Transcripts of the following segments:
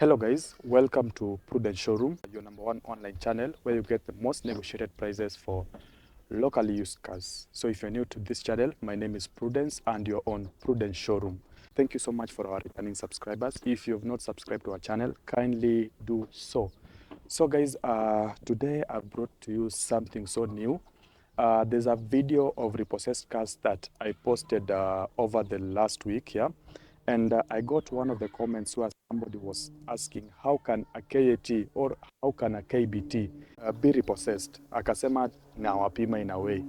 Hello guys, welcome to Prudence Showroom, your #1 online channel where you get the most negotiated prices for locally used cars. So if you're new to this channel, my name is Prudence and you're on Prudence Showroom. Thank you so much for our returning subscribers. If you have not subscribed to our channel, kindly do so. So guys, today I brought to you something so new. There's a video of repossessed cars that I posted over the last week, yeah. And I got one of the comments where somebody was asking, how can a KAT or how can a KBT be repossessed? Akasema na wapima in a way.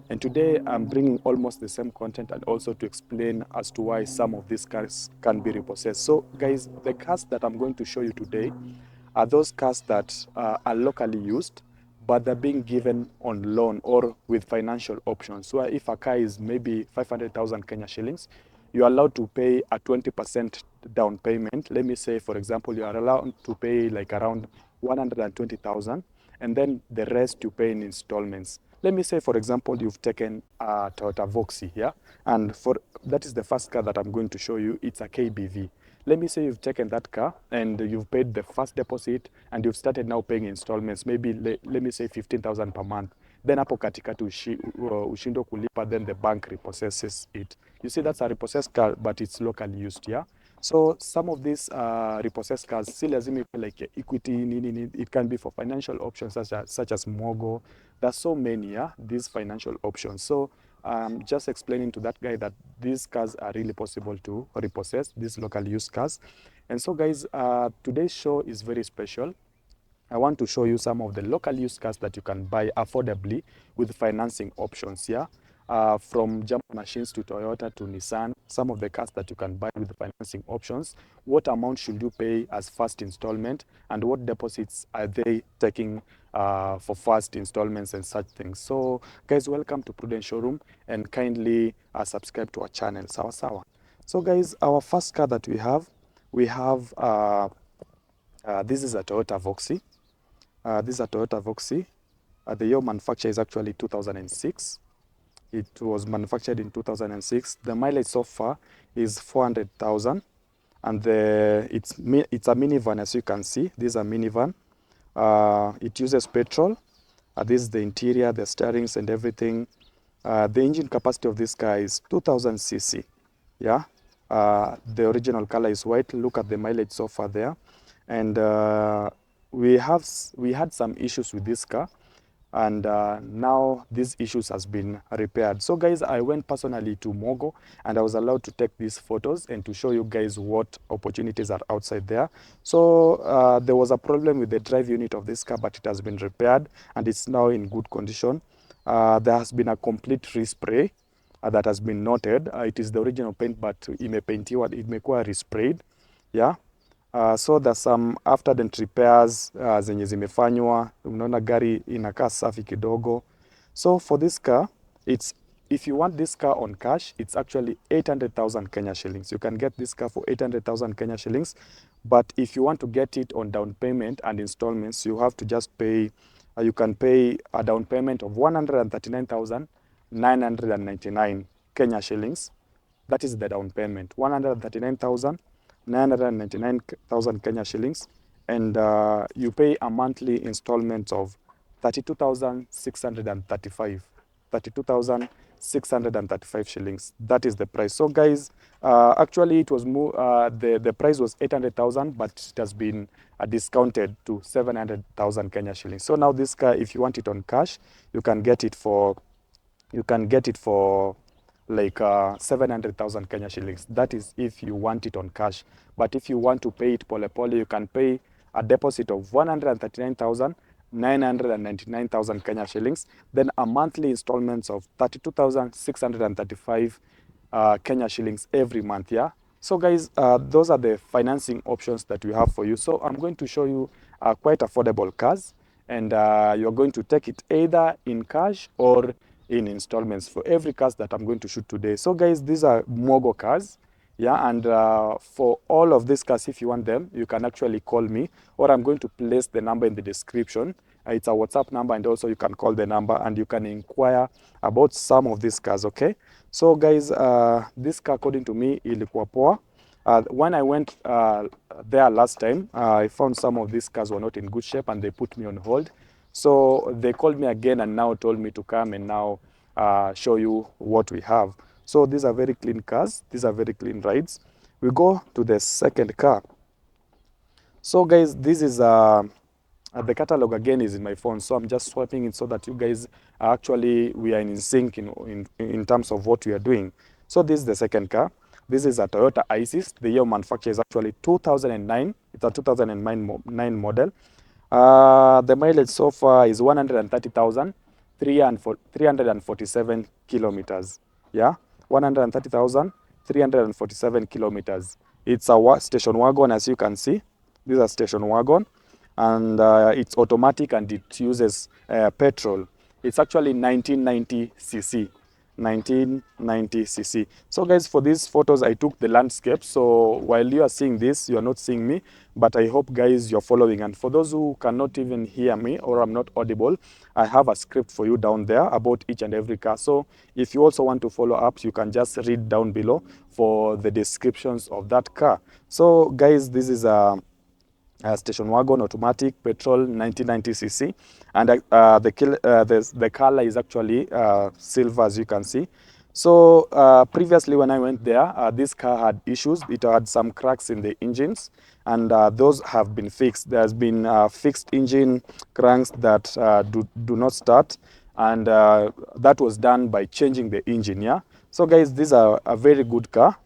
And today I'm bringing almost the same content and also to explain as to why some of these cars can be repossessed. So guys, the cars that I'm going to show you today are those cars that are locally used, but they're being given on loan or with financial options. So if a car is maybe 500,000 Kenya shillings, you're allowed to pay a 20% down payment. Let me say, for example, you are allowed to pay like around 120,000, and then the rest you pay in installments. Let me say, for example, you've taken a Toyota Voxy, yeah? And that is the first car that I'm going to show you. It's a KBV. Let me say you've taken that car and you've paid the first deposit and you've started now paying installments, maybe let me say 15,000 per month. Then hapo katikati ushindwe kulipa, then the bank repossesses it. You see, that's a repossessed car, but it's locally used, yeah? So some of these repossessed cars, still lazima like equity, it can be for financial options such as MOGO. There's so many, yeah, these financial options. So just explaining to that guy that these cars are really possible to repossess, these local used cars. And so guys, today's show is very special. I want to show you some of the local used cars that you can buy affordably with financing options, yeah? From German machines to Toyota to Nissan, some of the cars that you can buy with financing options. What amount should you pay as first installment, and what deposits are they taking for first installments and such things. So guys, welcome to Prudence Showroom, and kindly subscribe to our channel, sawa sawa. So guys, our first car that we have this is a Toyota Voxy. This is a Toyota Voxy. The year manufacture is actually 2006. It was manufactured in 2006. The mileage so far is 400,000, and it's a minivan, as you can see. This is a minivan. It uses petrol. This is the interior, the steerings and everything. The engine capacity of this car is 2000 cc. Yeah. The original color is white. Look at the mileage so far there. And we had some issues with this car, and now these issues has been repaired. So guys, I went personally to MOGO and I was allowed to take these photos and to show you guys what opportunities are outside there. So there was a problem with the drive unit of this car, but it has been repaired and it's now in good condition. There has been a complete respray that has been noted. It is the original paint, but imekuwa resprayed, yeah. So there's some after-dent repairs zenye zimefanywa. Unaona gari inakaa safi kidogo. So for this car, if you want this car on cash, it's actually 800,000 Kenya shillings. You can get this car for 800,000 Kenya shillings. But if you want to get it on down payment and installments, you have to just pay, you can pay a down payment of 139,999 Kenya shillings. That is the down payment, 139,999 Kenya shillings, and you pay a monthly installment of 32,635. 32,635 shillings. That is the price. So guys, actually it was the price was 800,000, but it has been discounted to 700,000 Kenya shillings. So now this car, if you want it on cash, you can get it for like 700,000 Kenya shillings. That is if you want it on cash. But if you want to pay it pole pole, you can pay a deposit of 139,999 Kenya shillings, then a monthly installments of 32,635 Kenya shillings every month, yeah. So guys, those are the financing options that we have for you. So I'm going to show you quite affordable cars, and you're going to take it either in cash or in installments for every cars that I'm going to shoot today. So guys, these are MOGO cars, yeah, and for all of these cars, if you want them, you can actually call me, or I'm going to place the number in the description. It's a WhatsApp number, and also you can call the number and you can inquire about some of these cars, okay? So guys, this car, according to me, ilikuwa poa. When I went there last time, I found some of these cars were not in good shape and they put me on hold. So they called me again and now told me to come and now show you what we have. So these are very clean cars. These are very clean rides. We go to the second car. So guys, this is the catalog again is in my phone, so I'm just swiping it so that you guys are actually, we are in sync in terms of what we are doing. So this is the second car. This is a Toyota Isis. The year of manufacture is actually 2009. It's a 2009 model. The mileage so far is 130,347 kilometers. Yeah, 130,347 kilometers. It's a station wagon, as you can see. This is a station wagon, and it's automatic and it uses petrol. It's actually 1990 cc. 1990 cc. So guys, for these photos I took the landscape, so while you are seeing this, you are not seeing me, but I hope guys you're following. And for those who cannot even hear me or I'm not audible, I have a script for you down there about each and every car. So if you also want to follow up, you can just read down below for the descriptions of that car. So guys, this is a station wagon, automatic, petrol, 1990 cc, and the color is actually silver, as you can see. So previously when I went there, this car had issues. It had some cracks in the engines, and those have been fixed. There's been fixed engine cranks that do not start, and that was done by changing the engine. Yeah. So guys, these are a very good car.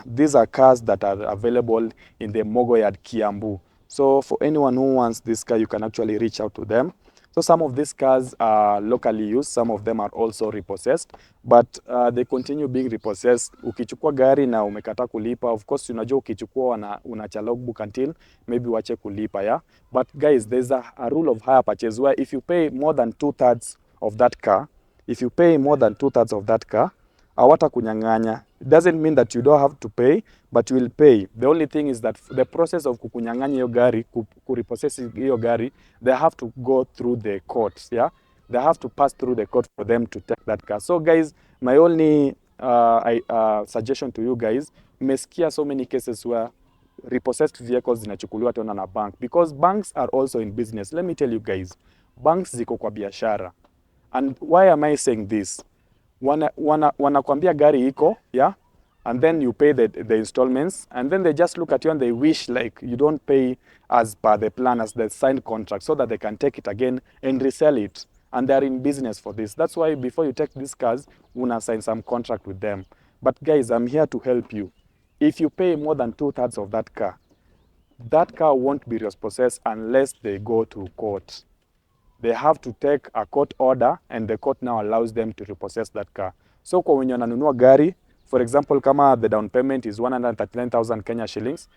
These are cars that are available in the MOGO yard Kiambu. So for anyone who wants this car, you can actually reach out to them. So some of these cars are locally used, some of them are also repossessed, but they continue being repossessed. Ukichukua gari na umekata kulipa, of course unajua ukichukua unacha logbook until maybe wache kulipa, yeah. But guys, there's a rule of hire purchase where if you pay more than 2/3 of that car, hawata kunyang'anya. It doesn't mean that you don't have to pay, but you will pay. The only thing is that the process of kukunyang'anya hiyo gari, kurepossess hiyo gari, they have to go through the courts, yeah? They have to pass through the court for them to take that car. So guys, my only suggestion to you guys, mmesikia so many cases where repossessed vehicles zinachukuliwa tena na bank, because banks are also in business. Let me tell you guys, banks ziko kwa biashara. And why am I saying this? Wanakwambia gari iko, yeah, and then you pay the installments, and then they just look at you and they wish like you don't pay as per the plan, as the signed contract, so that they can take it again and resell it. And they're in business for this. That's why before you take these cars, una sign some contract with them. But guys, I'm here to help you. If you pay more than 2/3 of that car won't be repossessed unless they go to court. They have to take a court order, and the court now allows them to repossess that car. So kwa wenye wananunua gari, for example, kama the down payment is 139,000 Kenya shillings,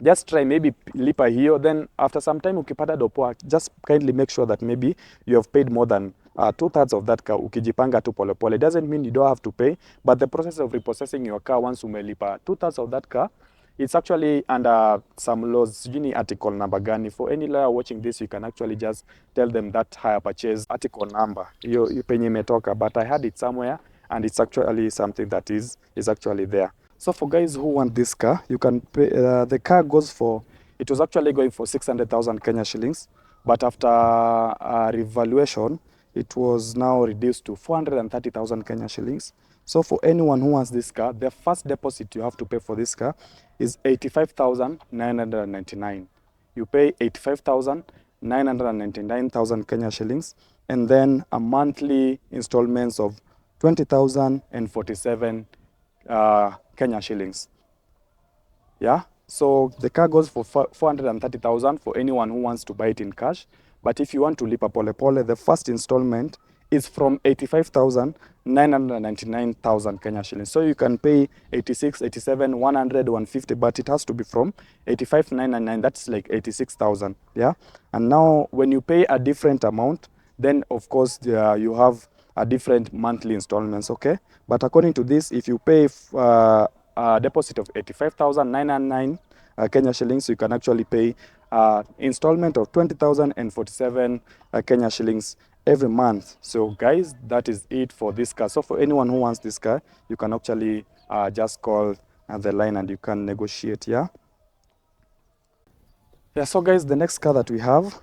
just try maybe lipa hiyo, then after some time ukipata dopoa, just kindly make sure that maybe you have paid more than 2/3 of that car. Ukijipanga tu pole pole. It doesn't mean you don't have to pay, but the process of repossessing your car, once umelipa 2/3 of that car, it's actually under some laws. Sijui article number gani. For any lawyer watching this, you can actually just tell them that hire purchase article number. Hiyo penye imetoka, but I had it somewhere, and it's actually something that is actually there. So for guys who want this car, you can pay, the car goes for, it was actually going for 600,000 Kenya shillings, but after revaluation, it was now reduced to 430,000 Kenya shillings. So for anyone who wants this car, the first deposit you have to pay for this car is 85,999. You pay 85,999 Kenya shillings, and then a monthly installments of 20,047 Kenya shillings. Yeah, so the car goes for 430,000 for anyone who wants to buy it in cash. But if you want to lipa pole pole, the first installment is from 85,999 Kenya shillings. So you can pay 86, 87, 100, 150, but it has to be from 85,999. That's like 86,000. Yeah, and now when you pay a different amount, then of course you have a different monthly installments. Okay, but according to this, if you pay a deposit of 85,999 Kenya shillings, you can actually pay installment of 20,047 Kenya shillings every month. So guys, that is it for this car. So for anyone who wants this car, you can actually just call the line and you can negotiate. Yeah. So guys, the next car that we have,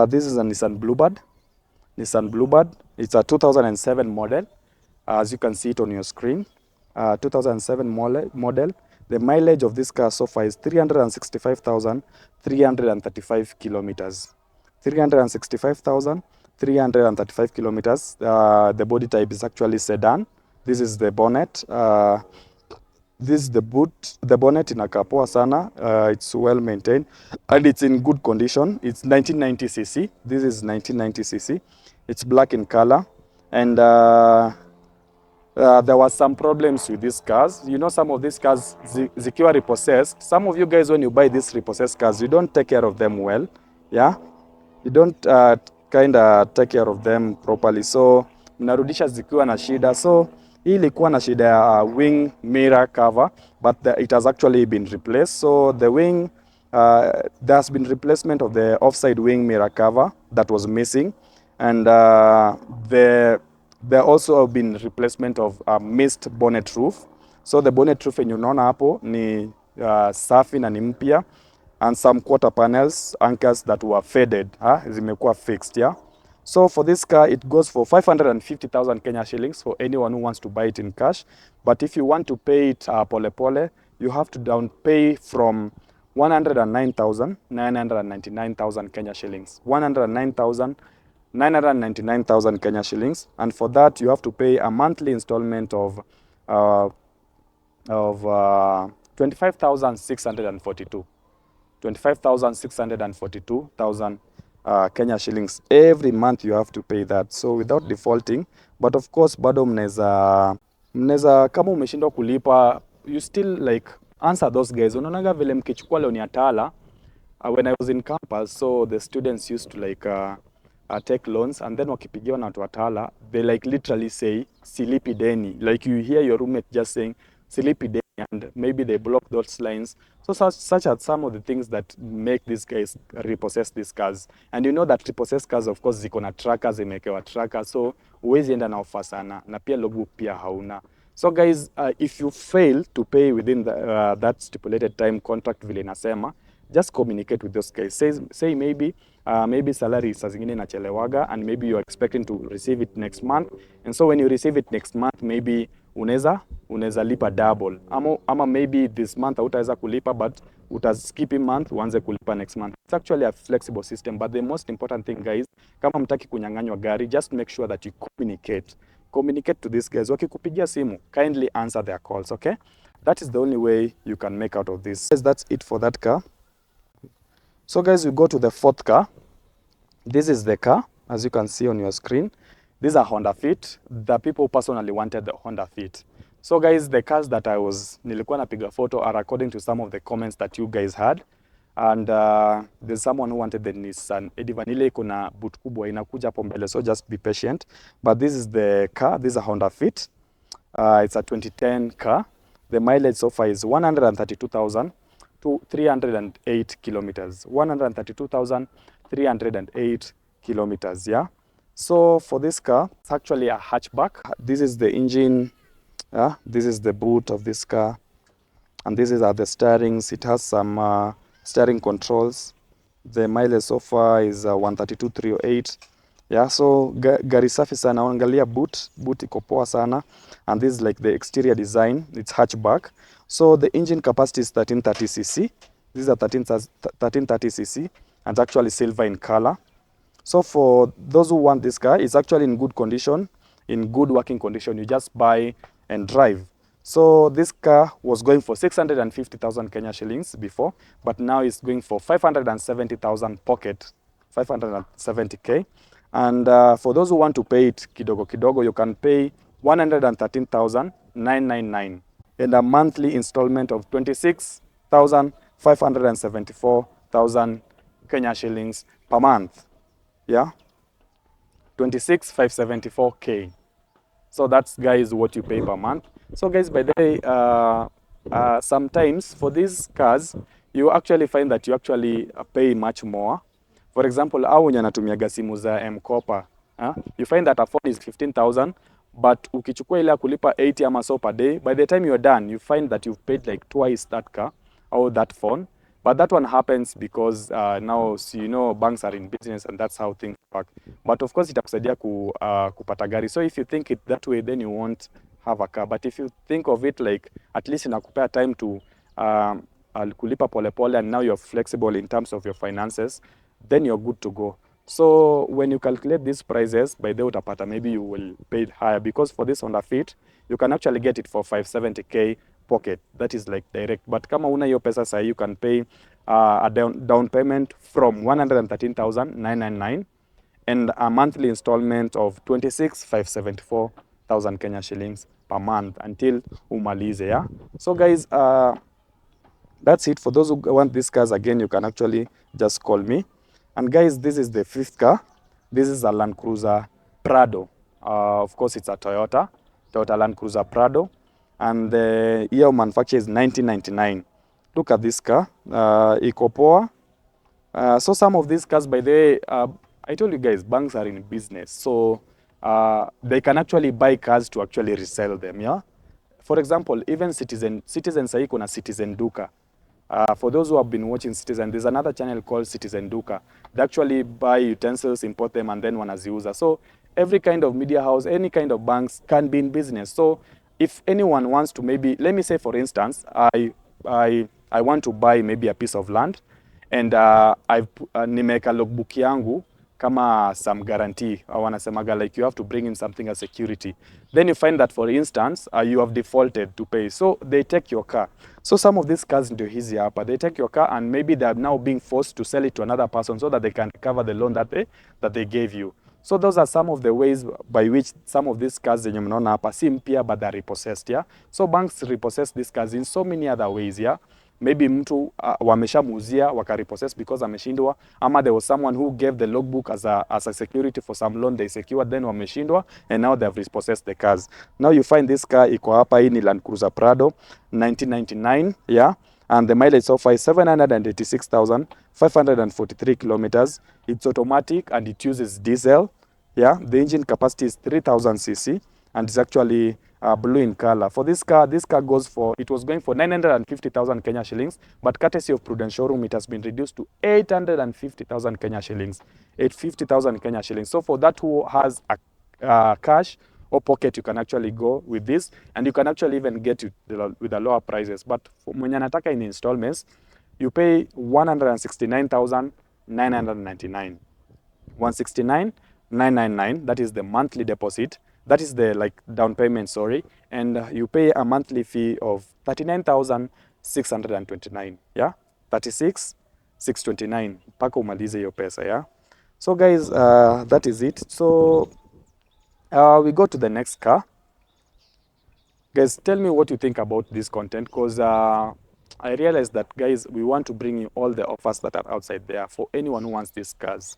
this is a Nissan Bluebird. It's a 2007 model, as you can see it on your screen. 2007 model. The mileage of this car so far is 365,335 kilometers. 365,335 kilometers. The body type is actually sedan. This is the bonnet. This is the boot. The bonnet inakaa poa sana. It's well maintained and it's in good condition. It's 1990cc. This is 1990cc. It's black in color, and there was some problems with these cars. You know, some of these cars zikiwa repossessed. Some of you guys, when you buy these repossessed cars, you don't take care of them well. Yeah, you don't kind of take care of them properly, so mnarudisha zikiwa na shida. So hii ilikuwa na shida ya wing mirror cover, but it has actually been replaced. So the wing, there has been replacement of the offside wing mirror cover that was missing, and there also have been replacement of a missed bonnet roof. So the bonnet roof yenye unaona hapo ni safi na ni mpya, and some quarter panels anchors that were faded zimekuwa fixed. Yeah. So for this car, it goes for 550,000 Kenya shillings for anyone who wants to buy it in cash. But if you want to pay it pole pole, you have to down pay from 109,999,000 Kenya shillings. 109,999,000 Kenya shillings. And for that, you have to pay a monthly installment of 25,642. 25,642,000 Kenya shillings. Every month you have to pay that. So without defaulting, but of course bado mneza kama umeshindwa kulipa, you still like answer those guys. Unaonaga vile mkichukua loan ya Tala, when I was in campus, so the students used to like take loans, and then wakipigiwa na watu wa Tala, they like literally say silipi deni. Like you hear your roommate just saying silipi deni, and maybe they block those lines. So such are some of the things that make these guys repossess these cars. And you know that repossessed cars, of course, ziko na trackers, zimekewa trackers, so huwezi enda na ofa sana, na pia logbook pia hauna. So guys, if you fail to pay within that stipulated time contract vile inasema, just communicate with those guys. Say maybe salary saa zingine inachelewaga, and maybe you're expecting to receive it next month, and so when you receive it next month, maybe unaweza lipa double, ama maybe this month hautaweza kulipa, but utaskip a month uanze kulipa next month. It's actually a flexible system, but the most important thing guys, kama mtaki kunyang'anywa gari, just make sure that you communicate to these guys. Wakikupigia simu, kindly answer their calls, okay? That is the only way you can make out of this. That's it for that car. So guys, we go to the fourth car. This is the car, as you can see on your screen. These are Honda Fit. The people personally wanted the Honda Fit. So guys, the cars that nilikuwa napiga photo are according to some of the comments that you guys had. And there's someone who wanted the Nissan Edivan. Ile iko na boot kubwa inakuja hapo mbele, so just be patient. But this is the car. This is a Honda Fit. It's a 2010 car. The mileage so far is 132,308 kilometers. 132,308 kilometers, yeah. So for this car, it's actually a hatchback. This is the engine, this is the boot of this car, and this is the steerings. It has some steering controls. The mileage so far is 132,308. Yeah, so gari safi sana. Angalia boot iko poa sana, and this is like the exterior design. It's hatchback. So the engine capacity is 1330cc. This is a 1330cc, and it's actually silver in color. So for those who want this car, it's actually in good condition, in good working condition. You just buy and drive. So this car was going for 650,000 Kenya shillings before, but now it's going for 570,000 pocket, 570K. And for those who want to pay it kidogo kidogo, you can pay 113,999 and a monthly installment of 26,574,000 Kenya shillings per month. Yeah, 26,574K. So that's guys what you pay per month. So guys, by the way, sometimes for these cars you actually find that you actually pay much more. For example, au wenye anatumiaga simu za M-Kopa, you find that a phone is 15,000, but ukichukua ile ya kulipa 80 ama so per day, by the time you're done, you find that you've paid like twice that car or that phone. But that one happens because now, so you know, banks are in business and that's how things work. But of course itakusaidia kupata gari. So if you think it that way, then you won't have a car. But if you think of it like at least inakupea time to kulipa pole pole, and now you're flexible in terms of your finances, then you're good to go. So when you calculate these prices, by the utapata, maybe you will pay higher, because for this Honda Fit, you can actually get it for 570k pocket. That is like direct. But kama una hiyo pesa sahi, you can pay a down payment from 113,999 and a monthly installment of 26,574,000 Kenya shillings per month until umalize, yeah? So guys, that's it. For those who want these cars, again, you can actually just call me. And guys, this is the fifth car. This is a Land Cruiser Prado. Of course, it's a Toyota Land Cruiser Prado. And the year of manufacture is 1999. Look at this car. Iko poa. So some of these cars, by the way, I told you guys, banks are in business. So they can actually buy cars to actually resell them, yeah? For example, even Citizen sahi kuna Citizen Duka. For those who have been watching Citizen, there's another channel called Citizen Duka. They actually buy utensils, import them, and then wanaziuza. So every kind of media house, any kind of banks can be in business. So if anyone wants to, maybe, let me say for instance, I want to buy maybe a piece of land, and nimeka logbook yangu kama some guarantee. I wanasemaga like you have to bring in something as security. Then you find that, for instance, you have defaulted to pay. So they take your car. So some of these cars ndio hizi hapa. They take your car and maybe they are now being forced to sell it to another person so that they can recover the loan that they gave you. So those are some of the ways by which some of these cars zenye mnaona hapa si mpya, but they are repossessed, yeah? So banks repossess these cars in so many other ways, yeah? Maybe mtu wameshamuuzia wakarepossess because ameshindwa, ama there was someone who gave the logbook as a security for some loan they secured, then wameshindwa, and now they have repossessed the cars. Now you find this car iko hapa, hii ni Land Cruiser Prado 1999, yeah? And the mileage so far is 786,543 kilometers. It's automatic and it uses diesel, yeah? The engine capacity is 3,000 cc and it's actually blue in color. For this car goes for, it was going for 950,000 Kenya shillings, but courtesy of Prudence showroom, it has been reduced to 850,000 Kenya shillings. 850,000 Kenya shillings. So for that who has a cash or pocket, you can actually go with this, and you can actually even get it with the lower prices. But for mwenye nataka in installments, you pay 169,999. 169,999, that is the monthly deposit. That is the like down payment, sorry. And you pay a monthly fee of 39,629, yeah? 36,629 mpaka umalize hiyo pesa, yeah? So guys, that is it. So we go to the next car. Guys, tell me what you think about this content, because I realized that, guys, we want to bring you all the offers that are outside there for anyone who wants these cars.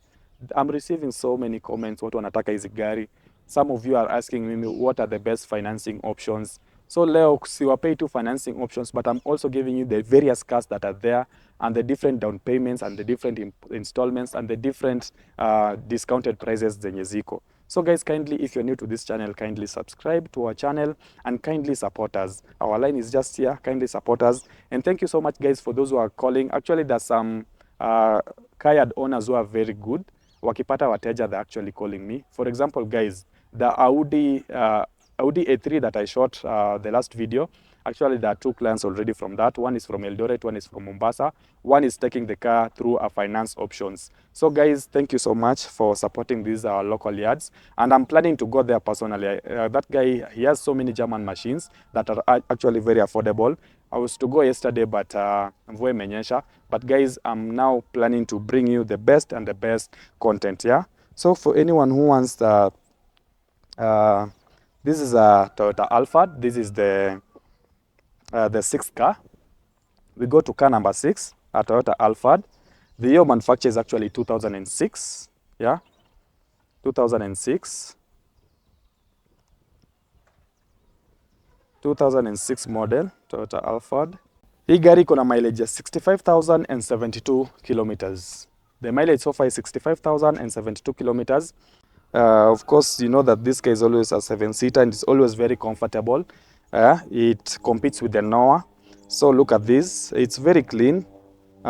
I'm receiving so many comments, watu wanataka hizi gari. Some of you are asking me what are the best financing options. So leo siwapei tu financing options, but I'm also giving you the various cars that are there, and the different down payments, and the different installments, and the different discounted prices zenye ziko. So guys, kindly, if you're new to this channel, kindly subscribe to our channel and kindly support us. Our line is just here. Kindly support us. And thank you so much, guys, for those who are calling. Actually, there's some car yard owners who are very good. Wakipata wateja, they're actually calling me. For example, guys, the Audi A3 that I shot the last video, actually there are two clients already from that. One is from Eldoret, one is from Mombasa. One is taking the car through a finance options. So guys, thank you so much for supporting these local yards. And I'm planning to go there personally. That guy, he has so many German machines that are actually very affordable. I was to go yesterday, but mvua imenyesha. But guys, I'm now planning to bring you the best and the best content, yeah? So for anyone who wants the this is a Toyota Alphard. This is the sixth car. We go to car number 6, a Toyota Alphard. The year of manufacture is actually 2006. Yeah, 2006. 2006 model Toyota Alphard. Hii gari iko na mileage ya 65,072 kilometers. The mileage so far is 65,072 kilometers. Of course, you know that this car is always a 7-seater and it's always very comfortable. It competes with the Noah. So look at this, it's very clean.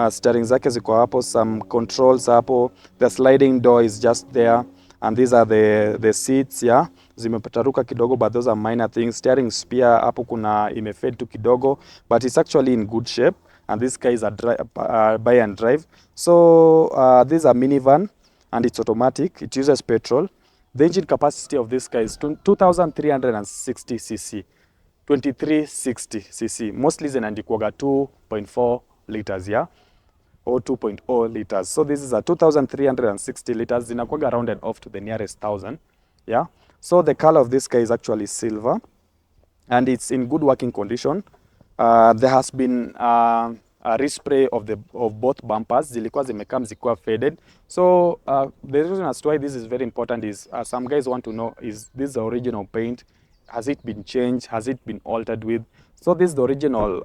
Steering zake ziko hapo, some controls hapo. The sliding door is just there, and these are the seats, yeah. Zimepataruka kidogo, but those are minor things. Steering pia hapo kuna imefade tu kidogo, but it's actually in good shape. And this car is a buy and drive. So this is a minivan and it's automatic. It uses petrol. The engine capacity of this car is 2,360 cc. 2360 cc. Mostly zinaandikwaga 2.4 liters, yeah, or 2.0 liters. So this is a 2,360 liters. Zinakwaga rounded off to the nearest 1,000, yeah. So the color of this car is actually silver, and it's in good working condition. There has been a respray of both bumpers. Zilikuwa zimekam zikuwa faded. So the reason as to why this is very important is some guys want to know, is this the original paint? Has it been changed? Has it been altered with? So this is the original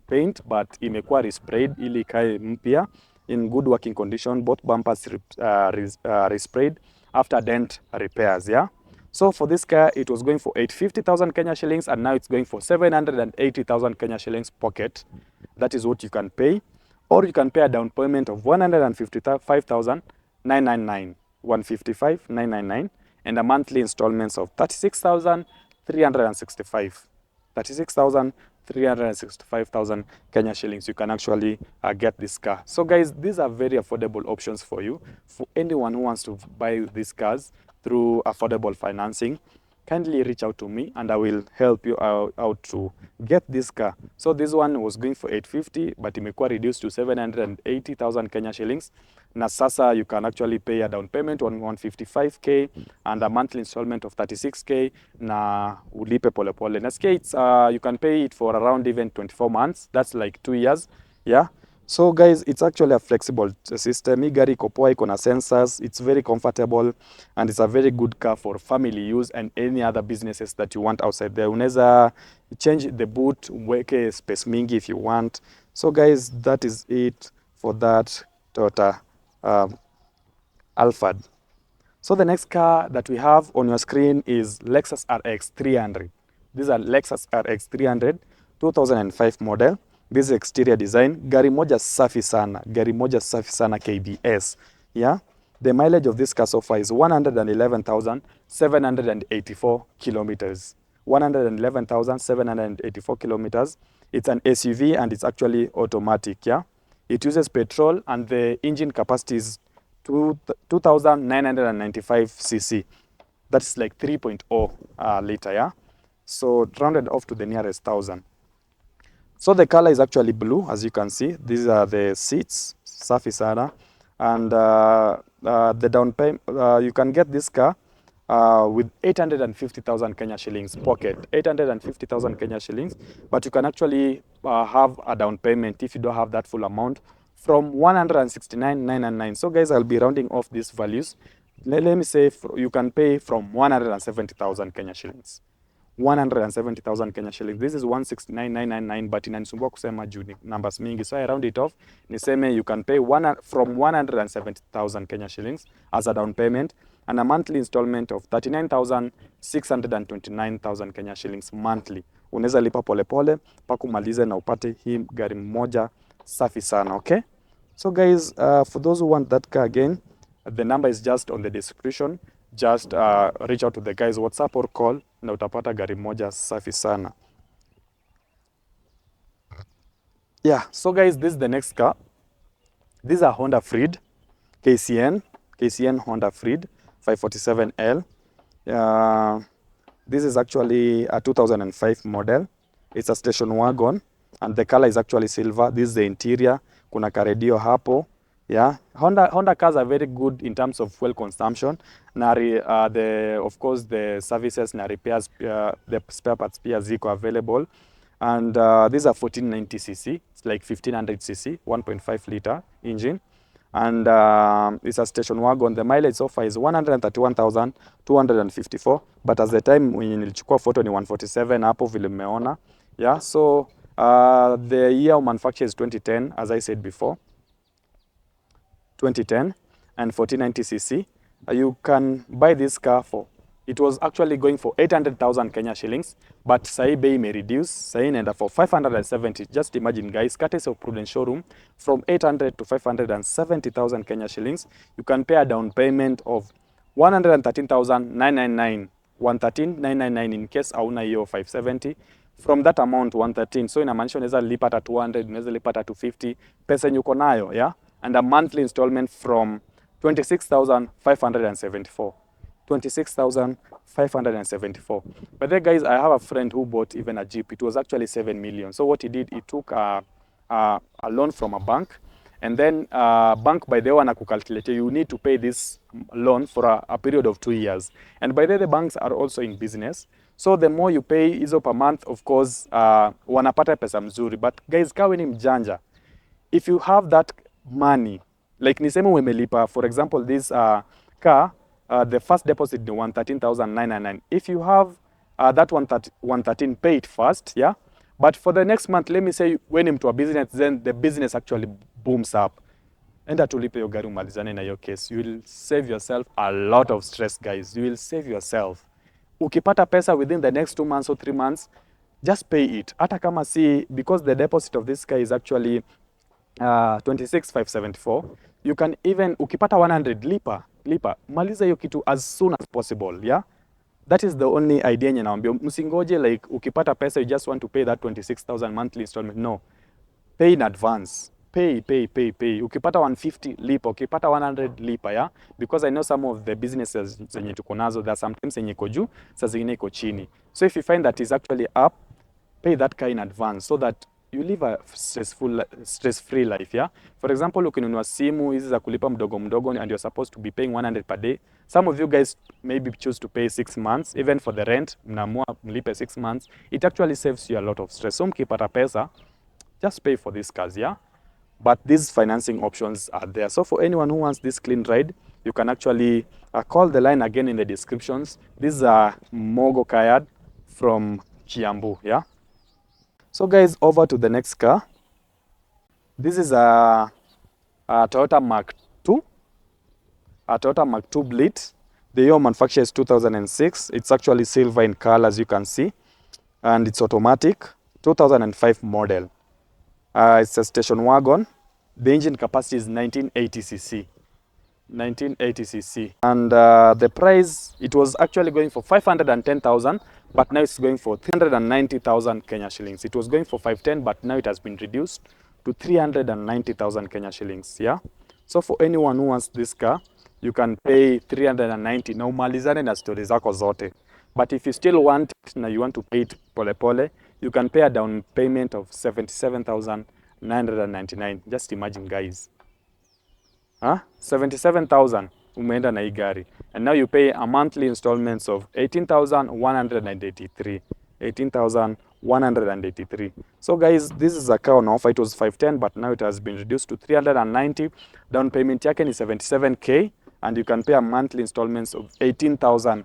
paint, but imekuwa resprayed ili ikae mpya in good working condition. Both bumpers resprayed after dent repairs, yeah. So for this car, it was going for 850,000 Kenya shillings, and now it's going for 780,000 Kenya shillings pocket. That is what you can pay. Or you can pay a down payment of 155,999, 155,999, and a monthly installments of 36,365. 36,365,000 Kenya shillings. You can actually get this car. So guys, these are very affordable options for you. For anyone who wants to buy these cars through affordable financing, kindly reach out to me and I will help you out to get this car. So this one was going for 850, but imekuwa reduced to 780,000 Kenya shillings. Na sasa you can actually pay a down payment on 155k and a monthly installment of 36k na ulipe pole pole. Nasikia it's you can pay it for around even 24 months. That's like 2 years, yeah. So guys, it's actually a flexible system. Hii gari iko poa, iko na sensors, it's very comfortable, and it's a very good car for family use and any other businesses that you want outside there. Unaweza change the boot, weke space mingi if you want. So guys, that is it for that Toyota Alphard. So the next car that we have on your screen is Lexus RX 300. These are Lexus RX 300, 2005 model. This is exterior design. Gari moja safi sana. Gari moja safi sana KBS. Yeah. The mileage of this car so far is 111,784 kilometers. 111,784 kilometers. It's an SUV and it's actually automatic. Yeah. It uses petrol and the engine capacity is 2,995 cc. That's like 3.0 liter, yeah. So rounded off to the nearest 1,000. So the color is actually blue, as you can see. These are the seats, safi sana. And the down payment, you can get this car with 850,000 Kenya shillings pocket, 850,000 Kenya shillings. But you can actually have a down payment if you don't have that full amount from 169,999. So guys, I'll be rounding off these values. Let me say you can pay from 170,000 Kenya shillings. 170,000 Kenya shillings. This is 169,999, but inanisumbua kusema juu ni numbers mingi. So I round it off. Niseme you can pay from 170,000 Kenya shillings as a down payment and a monthly installment of 39,629,000 Kenya shillings monthly. Unaweza lipa pole pole mpaka umalize na upate hii gari moja safi sana, okay? So guys, for those who want that car again, the number is just on the description. Just reach out to the guys WhatsApp or call na utapata gari moja safi sana. Yeah, so guys, this is the next car. This is a Honda Freed KCN Honda Freed 547L. This is actually a 2005 model. It's a station wagon and the color is actually silver. This is the interior. Kuna karedio hapo. Yeah, Honda cars are very good in terms of fuel consumption. Of course, the services na repairs, the spare parts pia ziko available. And these are 1490 cc. It's like 1500 cc, 1.5 liter engine. And it's a station wagon. The mileage so far is 131,254. But as the time when nilichukua photo ni 147 hapo vile mmeona. Yeah, so the year of manufacture is 2010, as I said before. 2010 and 1490 cc. you can buy this car for, it was actually going for 800,000 Kenya shillings, but sahi bei may reduce, sahi inaenda for 570. Just imagine guys, courtesy of Prudence showroom, from 800 to 570,000 Kenya shillings. You can pay a down payment of 113,999, 113,999 in case hauna hiyo 570. From that amount 113, so inamaanisha unaweza lipa hata 200, unaweza lipa hata 250, pesa yenye uko nayo, yeah, and a monthly installment from 26,574. 26,574. But then guys, I have a friend who bought even a Jeep. It was actually 7 million. So what he did, he took a loan from a bank, and then bank by the way wanakucalculate, you need to pay this loan for a period of 2 years. And by the way, the banks are also in business. So the more you pay hizo per month, of course, wanapata pesa mzuri. But guys, kawe ni mjanja, if you have that money, like niseme umelipa, for example, this car, the first deposit is 113,999. If you have that 113, pay it first, yeah. But for the next month, let me say when into a business, then the business actually booms up. Enda tulipe hiyo gari umalizane na hiyo case. You will save yourself a lot of stress, guys. You will save yourself. Ukipata pesa within the next 2 months or 3 months, just pay it. Hata kama si, because the deposit of this car is actually 26,574. You can even, ukipata 100, lipa. Maliza hiyo kitu as soon as possible, yeah? That is the only idea yenye naambia. Msingoje like ukipata pesa you just want to pay that 26,000 monthly installment. No. Pay in advance. Pay. Ukipata 150, lipa. Ukipata 100, lipa, yeah? Because I know some of the businesses zenye tuko nazo, there are sometimes zenye iko juu, saa zingine iko chini. So if you find that is actually up, pay that car in advance so that you live a stress-free life, yeah? For example, ukinunua simu hizi za kulipa mdogo mdogo and you're supposed to be paying 100 per day. Some of you guys maybe choose to pay 6 months, even for the rent, mnaamua mlipe 6 months. It actually saves you a lot of stress. So mkipata pesa, just pay for these cars, yeah? But these financing options are there. So for anyone who wants this clean ride, you can actually call the line again in the descriptions. This is MOGO KIAMBU from Kiambu, yeah? So guys, over to the next car. This is a Toyota Mark II, a Toyota Mark II Blitz. The year manufacture is 2006. It's actually silver in color, as you can see, and it's automatic, 2005 model. It's a station wagon. The engine capacity is 1980cc. 1980cc. And the price, it was actually going for 510,000, but now it's going for 390,000 Kenya shillings. It was going for 510, but now it has been reduced to 390,000 Kenya shillings, yeah? So for anyone who wants this car, you can pay 390. Na umalizane na stories zako zote. But if you still want it, na you want to pay it pole pole, you can pay a down payment of 77,999. Just imagine, guys. 77,000 umeenda na hii gari. And now you pay a monthly installments of 18,183. 18,183. So guys, this is a car on offer. It was 510, but now it has been reduced to 390. Down payment yake ni 77K, and you can pay a monthly installments of 18,000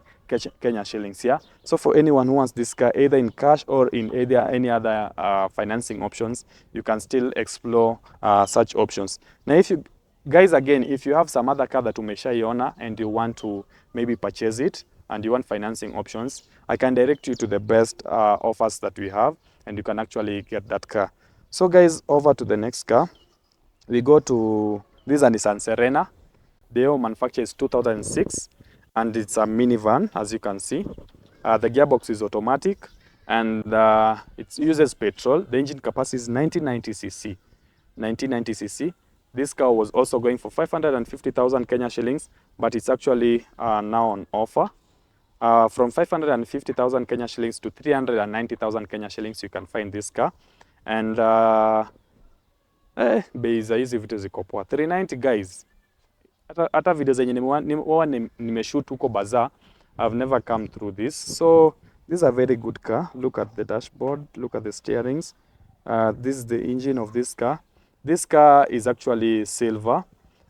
Kenya shillings, yeah? So for anyone who wants this car, either in cash or in either any other financing options, you can still explore such options. Now if you guys, again, if you have some other car that umeshaiona and you want to maybe purchase it and you want financing options, I can direct you to the best offers that we have, and you can actually get that car. So guys, over to the next car. We go to, this is a Nissan Serena. The year manufacture is 2006, and it's a minivan, as you can see. The gearbox is automatic, and it uses petrol. The engine capacity is 1990cc. 1990cc. This car was also going for 550,000 Kenya shillings, but it's actually now on offer. From 550,000 Kenya shillings to 390,000 Kenya shillings, you can find this car. And bei za hizi vitu ziko poa. 390 guys. Hata video zenye nimeshoot huko bazaar, I've never come through this. So this is a very good car. Look at the dashboard, look at the steerings. This is the engine of this car. This car is actually silver,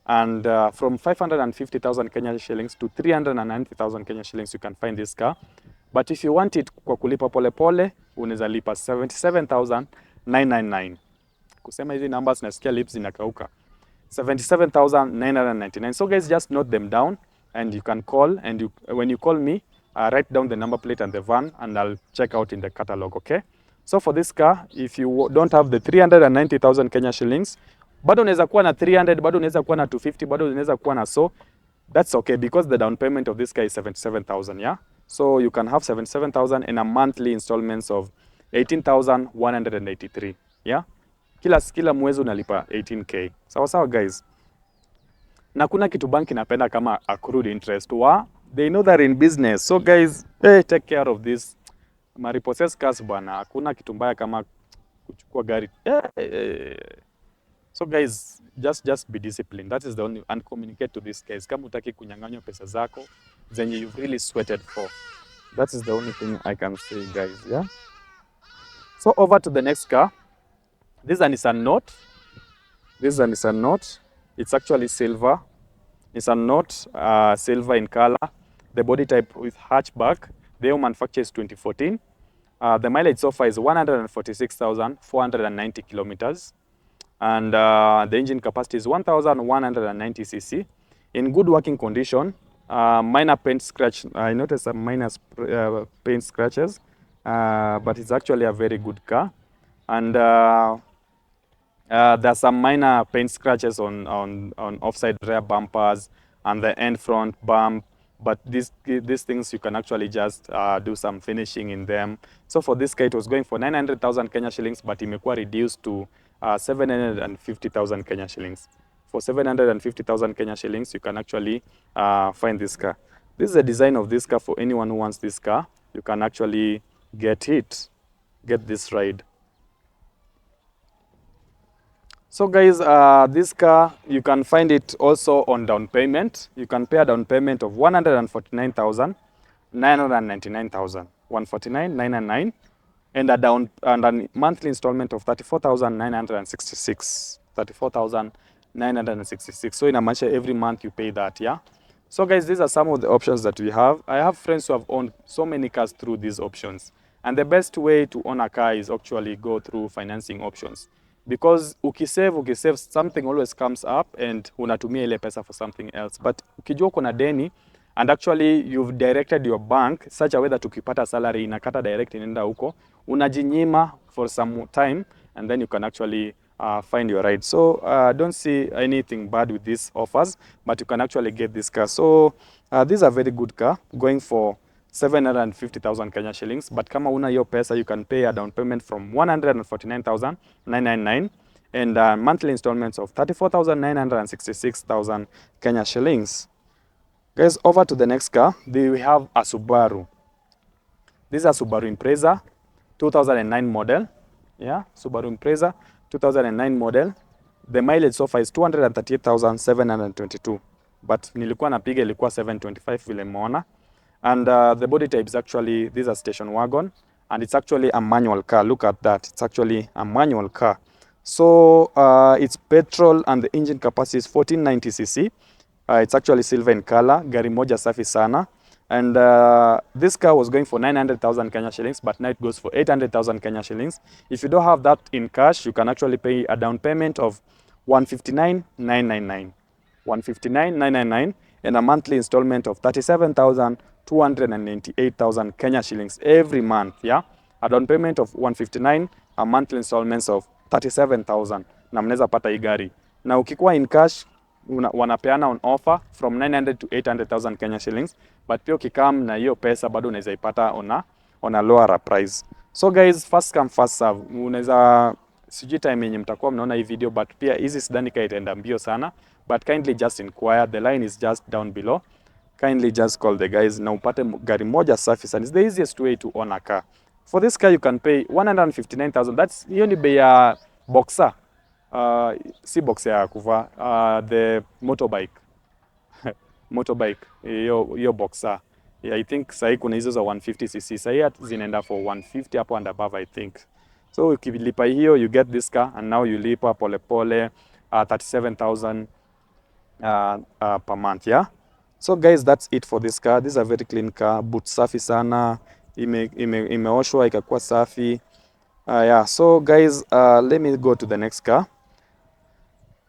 and from 550,000 Kenya shillings to 390,000 Kenya shillings, you can find this car. But if you want it kwa kulipa pole pole, unaweza lipa 77,999. Kusema hizi numbers nasikia lips zinakauka. 77,999. So guys, just note them down. and you can call, and when you call me, write down the number plate and the van, and I'll check out in the catalog, okay? So for this car, if you don't have the 390,000 Kenya shillings, bado unaweza kuwa na 300, bado unaweza kuwa na 250, bado unaweza kuwa na so, that's okay, because the down payment of this car is 77,000, yeah? So you can have 77,000 in a monthly installments of 18,183, yeah? Kila mwezi unalipa 18k. Sawa sawa guys. Na kuna kitu banki napenda kama accrued interest. They know they're in business. So guys, hey, take care of this. Repossessed cars bwana. Hakuna kitu mbaya kama kuchukua gari. So guys, just be disciplined. That is the only, and communicate to this case. Kama utaki kunyang'anywa pesa zako zenye you've really sweated for. That is the only thing I can say guys, yeah? So over to the next car. This is a Nissan Note. This is a Nissan Note. It's actually silver. Nissan Note, silver in color. The body type with hatchback. The year manufacture is 2014. The mileage so far is 146,490 kilometers. And the engine capacity is 1,190 cc. In good working condition. Minor paint scratch. I noticed some minor paint scratches. But it's actually a very good car. And there's some minor paint scratches on offside rear bumpers and the end front bump, but these things you can actually just do some finishing in them. So for this car, it was going for 900,000 Kenya shillings, but imekuwa reduced to 750,000 Kenya shillings. For 750,000 Kenya shillings, you can actually find this car. This is the design of this car. For anyone who wants this car, you can actually get this ride. So guys, this car, you can find it also on down payment. You can pay a down payment of 149,999,000, 149,999, and a monthly installment of 34,966, 34,966. So in a month, every month you pay that, yeah? So guys, these are some of the options that we have. I have friends who have owned so many cars through these options. And the best way to own a car is actually go through financing options. Because ukisave, something always comes up and unatumia ile pesa for something else. But ukijua kuna deni and actually you've directed your bank such a way that ukipata salary inakata direct inaenda huko, unajinyima for some time and then you can actually find your ride. So don't see anything bad with these offers, but you can actually get this car. So these are very good car going for 750,000 Kenya shillings, but kama una hiyo pesa, you can pay a down payment from 149,999 and monthly installments of 34,966,000 Kenya shillings. Guys, over to the next car. We have a Subaru. This is a Subaru Impreza, 2009 model. Yeah, Subaru Impreza, 2009 model. The mileage so far is 238,722, but nilikuwa napiga ilikuwa 725 vile mona. And the body type is actually, this is a station wagon, and it's actually a manual car. Look at that. It's actually a manual car. So it's petrol and the engine capacity is 1490 cc. It's actually silver in color. Gari moja safi sana. And this car was going for 900,000 Kenya shillings, but now it goes for 800,000 Kenya shillings. If you don't have that in cash, you can actually pay a down payment of 159,999. 159,999 and a monthly installment of 37,298,000 Kenya shillings every month, yeah? A down payment of 159, a monthly installments of 37,000. Na mnaweza pata hii gari. Na ukikuwa in cash, wanapeana on offer from 900 to 800,000 Kenya shillings, but pia ukikam na hiyo pesa bado unaweza ipata on a lower price. So guys, first come first serve. Unaweza sijui time yenye mtakuwa mnaona hii video, but pia hizi sidhani ka itaenda mbio sana, but kindly just inquire. The line is just down below. Kindly just call the guys na upate gari moja safi sana. It's the easiest way to own a car. For this car you can pay 159,000. That's hiyo ni bei ya Boxer. Si Boxer ya kuva, the motorbike. Motorbike, hiyo Boxer. Yeah, I think sahi kuna hizo za 150cc. Sahi zinaenda for 150 hapo and above, I think. So ukilipa hiyo, you get this car, and now you lipa pole pole 37,000 per month, yeah? So guys, that's it for this car. This is a very clean car. Boot safi sana. Imeoshwa ikakuwa safi. Yeah, so guys, let me go to the next car.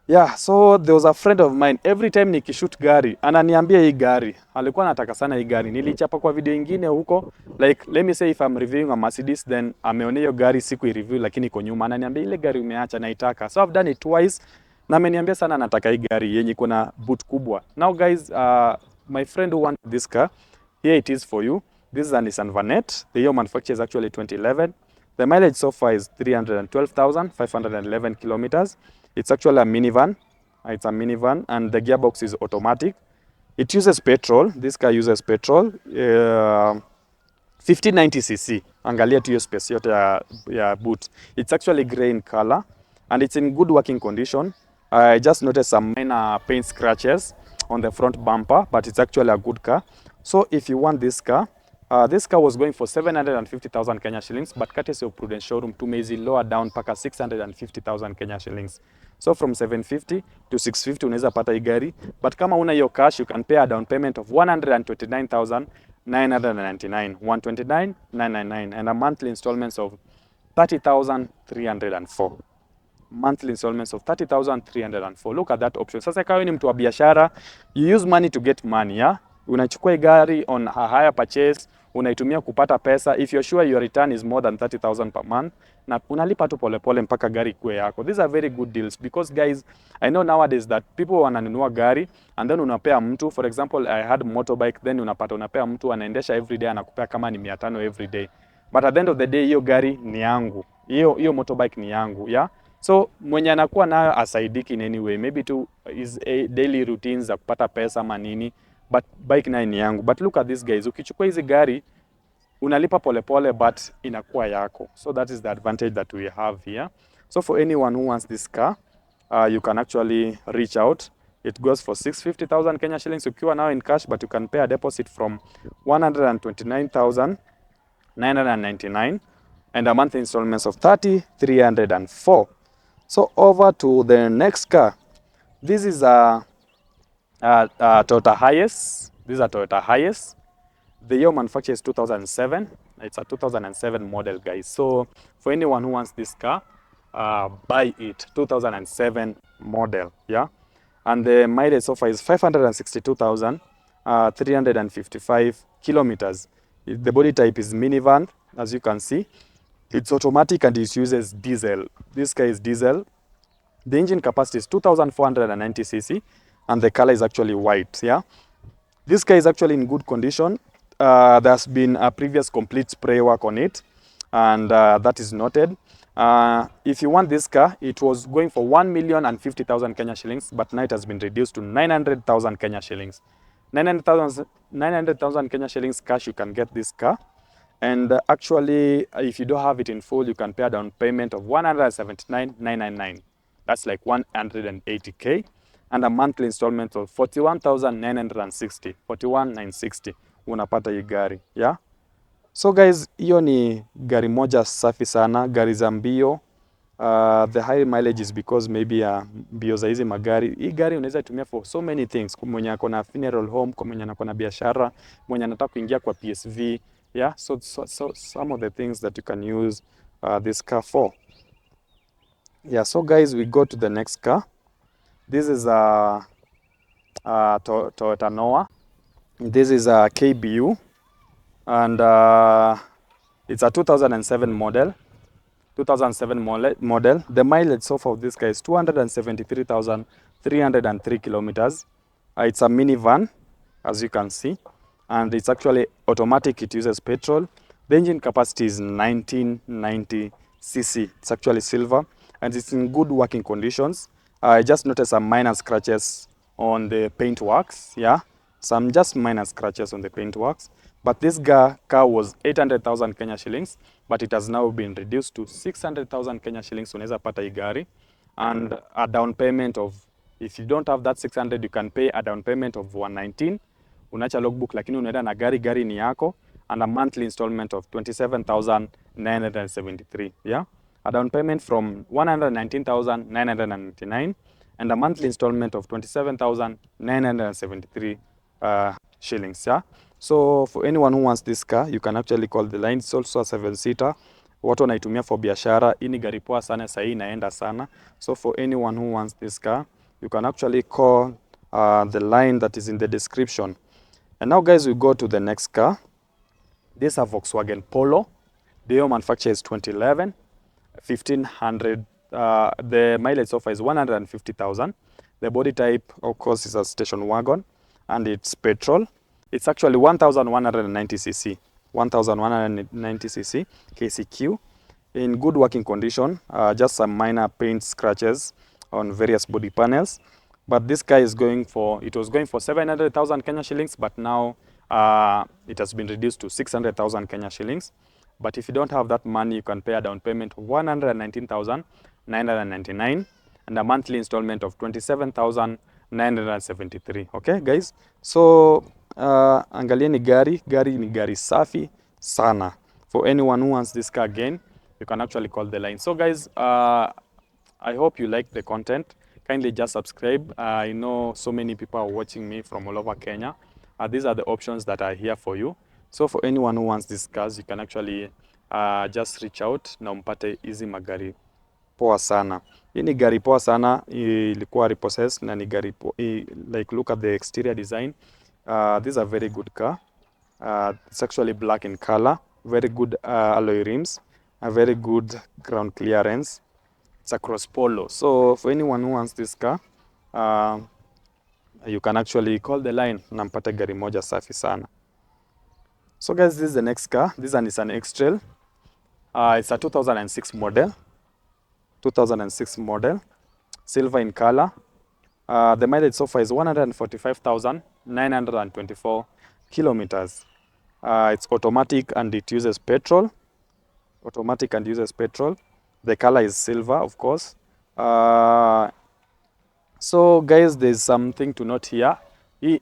Yeah, so there was a friend of mine, every time nikishoot gari, ananiambia hii gari. Alikuwa anataka sana hii gari. Nilichapa kwa video ingine huko, like let me say if I'm reviewing a Mercedes, then ameona hiyo gari siku i-review lakini iko nyuma. Ananiambia ile gari umeacha naitaka. So I've done it twice. Na ameniambia sana anataka hii gari yenye iko na boot kubwa. Now guys, my friend who wants this car, here it is for you. This is a Nissan Vanette. The year manufacture is actually 2011. The mileage so far is 312,511 kilometers. It's actually a minivan. It's a minivan and the gearbox is automatic. It uses petrol. This car uses petrol. 1590cc. Angalia tu hiyo space yote ya boot. It's actually grey in color and it's in good working condition. I just noticed some minor paint scratches on the front bumper, but it's actually a good car. So if you want this car was going for 750,000 Kenya shillings, but courtesy of Prudence showroom tumezi lower down paka 650,000 Kenya shillings. So from 750 to 650 unaweza pata hii gari, but kama una hiyo cash you can pay a down payment of 129,999, 129,999 and a monthly installments of 30,304. Monthly installments of 30,304. Look at that option. Sasa kama ni mtu wa biashara, you use money to get money, yeah? Unachukua gari on a higher purchase, unaitumia kupata pesa. If you're sure your return is more than 30,000 per month, na unalipa tu polepole mpaka gari kuwe yako. These are very good deals because guys, I know nowadays that people wananunua gari and then unapea mtu, for example, I had motorbike, then unapea mtu anaendesha every day, anakupea kama ni 500 every day. But at the end of the day, hiyo gari ni yangu. Hiyo motorbike ni yangu, yeah? So mwenye anakuwa nayo asaidiki in any way, maybe to is a daily routines za kupata pesa manini, but bike nayo ni yangu. But look at this guys, ukichukua hizi gari unalipa polepole but inakuwa yako. So that is the advantage that we have here. So for anyone who wants this car, you can actually reach out. It goes for 650,000 Kenya shillings ukiwa now in cash, but you can pay a deposit from 129,999 and a monthly installments of 30,304. So over to the next car. This is a Toyota Hiace. This is a Toyota Hiace. The year manufacture is 2007. It's a 2007 model, guys. So for anyone who wants this car, buy it. 2007 model, yeah. And the mileage so far is 562,355 kilometers. The body type is minivan, as you can see. It's automatic and it uses diesel. This car is diesel. The engine capacity is 2,490 cc and the color is actually white, yeah. This car is actually in good condition. There's been a previous complete spray work on it and that is noted. If you want this car, it was going for 1,050,000 Kenya shillings, but now it has been reduced to 900,000 Kenya shillings. 900,000 Kenya shillings cash, you can get this car. And actually, if you don't have it in full, you can pay a down payment of 179,999. That's like 180K. And a monthly installment of 41,960. 41,960. Unapata hii gari, yeah? So guys, hiyo ni gari moja safi sana, gari za mbio. The high mileage is because maybe mbio za hizi magari. Hii gari unaweza tumia for so many things. Kwa mwenye ako na funeral home, kwa mwenye ako na biashara, mwenye anataka kuingia kwa PSV. Yeah, so some of the things that you can use this car for. Yeah, so guys, we go to the next car. This is a Toyota Noah. This is a KBU and it's a 2007 model. 2007 model. The mileage so far of this car is 273,303 kilometers. It's a minivan, as you can see, and it's actually automatic. It uses petrol. The engine capacity is 1990 cc. It's actually silver and it's in good working conditions. I just noticed some minor scratches on the paint works, yeah, some just minor scratches on the paint works. But this car was 800,000 Kenya shillings, but it has now been reduced to 600,000 Kenya shillings. Unaweza pata hii gari and a down payment of, if you don't have that 600, you can pay a down payment of 119. Unacha logbook lakini unaenda na gari ni yako, and a monthly installment of 27,973, yeah. A down payment from 119,999 and a monthly installment of 27,973 shillings, yeah. So for anyone who wants this car, you can actually call the line. It's also a 7-seater. Watu wanaitumia for biashara. Hii ni gari poa sana, sahi inaenda sana. So for anyone who wants this car, you can actually call the line that is in the description. And now guys, we go to the next car. This is a Volkswagen Polo. The year manufacture is 2011, 1500. The mileage so far is 150,000. The body type, of course, is a station wagon, and it's petrol. It's actually 1,190 cc, 1,190 cc KCQ, in good working condition. Just some minor paint scratches on various body panels. But this car is going for, it was going for 700,000 Kenya shillings, but now it has been reduced to 600,000 Kenya shillings. But if you don't have that money, you can pay a down payment of 119,999 and a monthly installment of 27,973. Okay, guys? So, angalieni gari. Gari ni gari safi sana. For anyone who wants this car again, you can actually call the line. So, guys, I hope you like the content. Kindly just subscribe. I know so many people are watching me from all over Kenya. These are the options that are here for you. So for anyone who wants these cars, you can actually just reach out na umpate hizi magari poa sana. Hii ni gari poa sana, ilikuwa repossessed na ni gari like look at the exterior design. This is a very good car. It's actually black in color, very good alloy rims, a very good ground clearance. It's a cross polo. So for anyone who wants this car, you can actually call the line na mpate gari moja safi sana. So guys, this is the next car. This one is an X-Trail. It's a 2006 model. 2006 model. Silver in color. The mileage so far is 145,924 kilometers. It's automatic and it uses petrol. Automatic and uses petrol. The color is silver, of course. So guys, there's something to note here. Hii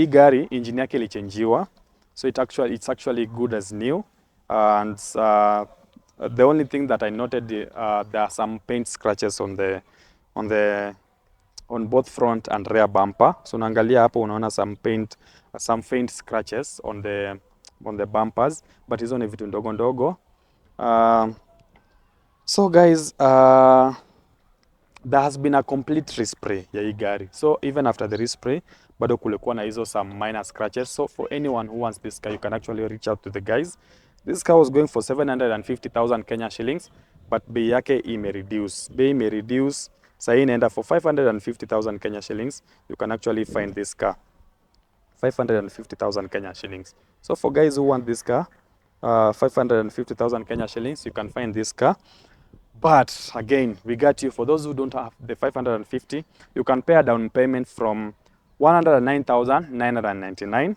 gari engine yake ilichangiwa. So it's actually good as new. And the only thing that I noted, there are some paint scratches on both front and rear bumper. So naangalia hapo unaona some faint scratches on the bumpers, but hizo ni vitu ndogo ndogo. So guys, there has been a complete respray ya hii gari. So even after the respray, bado kulikuwa na hizo some minor scratches. So for anyone who wants this car, you can actually reach out to the guys. This car was going for 750,000 Kenya shillings, but bei yake imereduce. Bei imereduce. Sasa hii inaenda for 550,000 Kenya shillings. You can actually find this car. 550,000 Kenya shillings. So for guys who want this car, 550,000 Kenya shillings, you can find this car. But again, we got you. For those who don't have the 550, you can pay a down payment from 109,999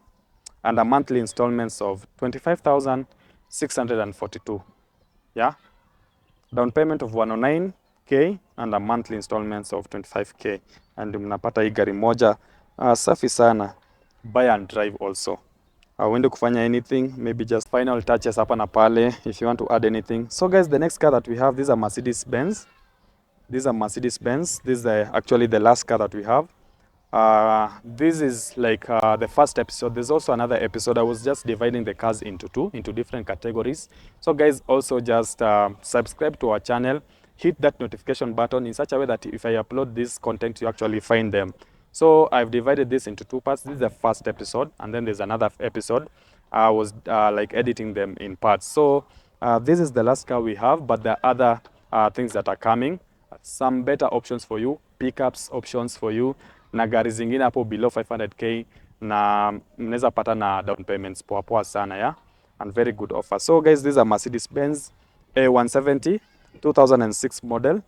and a monthly installments of 25,642. Yeah, down payment of 109K and a monthly installments of 25K, and mnapata hii gari moja safi sana. Buy and drive also. Uende kufanya anything, maybe just final touches hapa na pale if you want to add anything. So guys, the next car that we have, this is a Mercedes-Benz. This is a Mercedes-Benz. This is actually the last car that we have. This is like the first episode. There's also another episode. I was just dividing the cars into different categories. So guys, also just subscribe to our channel, hit that notification button in such a way that if I upload this content, you actually find them. So I've divided this into two parts. This is the first episode, and then there's another episode. I was like editing them in parts. So this is the last car we have, but there are other things that are coming. Some better options for you, pickups options for you, na gari zingine hapo below 500k, na mnaweza pata na down payments poa poa sana, yeah, and very good offer. So guys, this is a Mercedes-Benz A170 2006 model.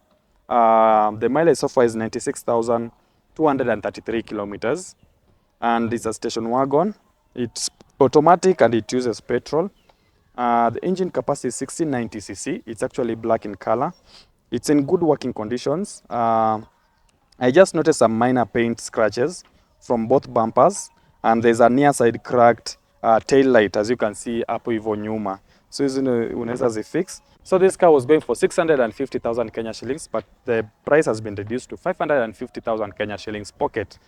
The mileage so far is 96,233 kilometers, and it's a station wagon. It's automatic and it uses petrol. The engine capacity is 1690 cc. It's actually black in color. It's in good working conditions. I just noticed some minor paint scratches from both bumpers, and there's a near side cracked tail light, as you can see hapo hivyo nyuma. So hizo unaweza zifix. So this car was going for 650,000 Kenya shillings, but the price has been reduced to 550,000 Kenya shillings pocket.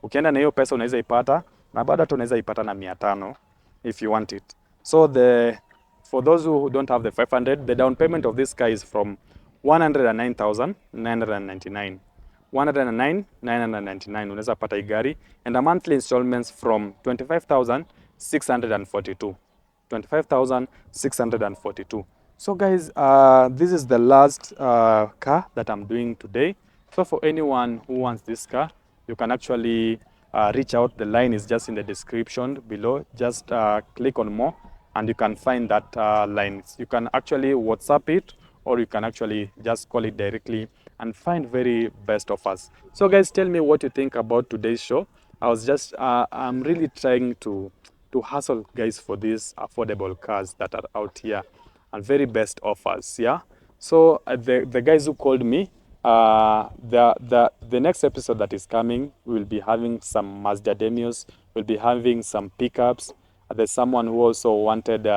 Ukienda na hiyo pesa unaweza ipata, na bado hata unaweza ipata na 500 if you want it. So for those who don't have the 500, the down payment of this car is from 109,999. 109,999 unaweza pata hii gari, and a monthly installments from 25,642. 25,642. So guys, this is the last car that I'm doing today. So for anyone who wants this car, you can actually reach out. The line is just in the description below. Just click on more and you can find that line. You can actually WhatsApp it, or you can actually just call it directly and find very best offers. So guys, tell me what you think about today's show. I'm really trying to hustle guys for these affordable cars that are out here and very best offers. Yeah. So the guys who called me, the next episode that is coming, we'll be having some Mazda Demios, we'll be having some pickups. There's someone who also wanted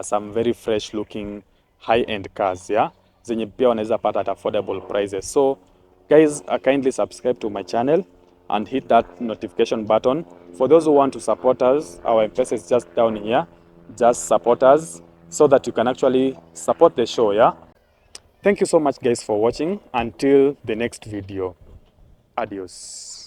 some very fresh looking high-end cars, yeah, zenye pia wanaweza pata at affordable prices. So guys, kindly subscribe to my channel and hit that notification button. For those who want to support us, our M-PESA is just down here. Just support us so that you can actually support the show, yeah. Thank you so much guys for watching. Until the next video, adios.